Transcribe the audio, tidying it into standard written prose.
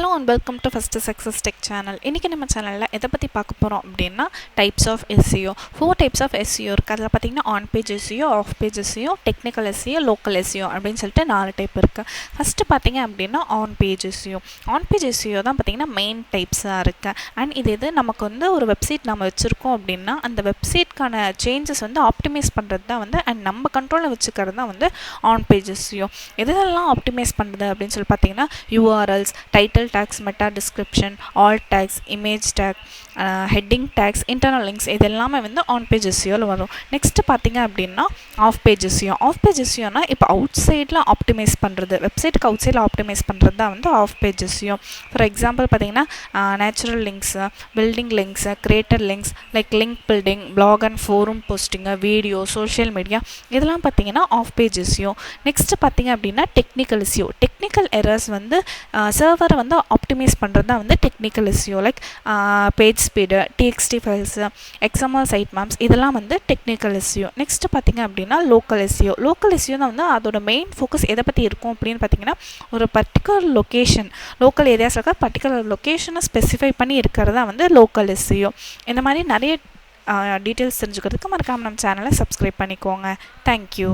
Hello and welcome to First Success Tech channel. இன்னைக்கு நம்ம சேனல்ல எதை பத்தி பார்க்க போறோம் அப்படினா types of SEO. Four types of SEO இருக்கு. அதுல பாத்தீங்கன்னா on page SEO, off page SEO, technical SEO, local SEO அப்படினு சொல்லிட்டு நாலு டைப் இருக்கு. ஃபர்ஸ்ட் பாத்தீங்க அப்படினா on page SEO. On page SEO தான் பாத்தீங்கன்னா மெயின் டைப்ஸா இருக்கு. and இது நமக்கு வந்து ஒரு வெப்சைட் நாம வச்சிருக்கோம் அப்படினா அந்த வெப்சைட்கான சேஞ்சஸ் வந்து ஆப்டிமைஸ் பண்றது தான் வந்து and நம்ம கண்ட்ரோல்ல வச்சுக்கிறது தான் வந்து on page SEO. எதெல்லாம் ஆப்டிமைஸ் பண்றது அப்படினு சொல்லி பாத்தீங்கன்னா URLs, title tags, meta description, alt tags, image tag, heading tags, internal links இது எல்லாமே வந்து on page SEO ல வரும். நெக்ஸ்ட் பாத்தீங்க அப்படினா off page SEO. off page SEO னா இப்போ அவுட் சைடுல ஆப்டிமைஸ் பண்றது, வெப்சைட்க்கு அவுட் சைடுல ஆப்டிமைஸ் பண்றது தான் வந்து off page SEO. For example பாத்தீங்கன்னா natural links, building links, created links like link building, blog and forum posting, video, social media இதெல்லாம் பாத்தீங்கன்னா off page SEO. நெக்ஸ்ட் பாத்தீங்க அப்படினா டெக்னிக்கல் SEO. டெக்னிக்கல் எரர்ஸ் வந்து சர்வரை வந்து ஆப்டிமைஸ் பண்ணுறது தான் வந்து technical SEO like page speed, TXT files, XML site maps இதெல்லாம் வந்து டெக்னிக்கல் SEO. நெக்ஸ்ட் பார்த்தீங்க அப்படின்னா லோக்கல் SEO. லோக்கல் SEO தான் வந்து அதோட மெயின் ஃபோக்கஸ் எதை பற்றி இருக்கும் அப்படின்னு பார்த்தீங்கன்னா ஒரு பர்டிகுலர் லொக்கேஷன், லோக்கல் ஏரியாஸ் இருக்க பர்டிகுலர் லொக்கேஷனை ஸ்பெசிஃபை பண்ணி இருக்கிறது தான் வந்து லோக்கல் SEO. இந்த மாதிரி நிறைய டீட்டெயில்ஸ் தெரிஞ்சுக்கிறதுக்கு மறக்காம நம்ம சேனலை சப்ஸ்கிரைப் பண்ணிக்கோங்க. தேங்க்யூ.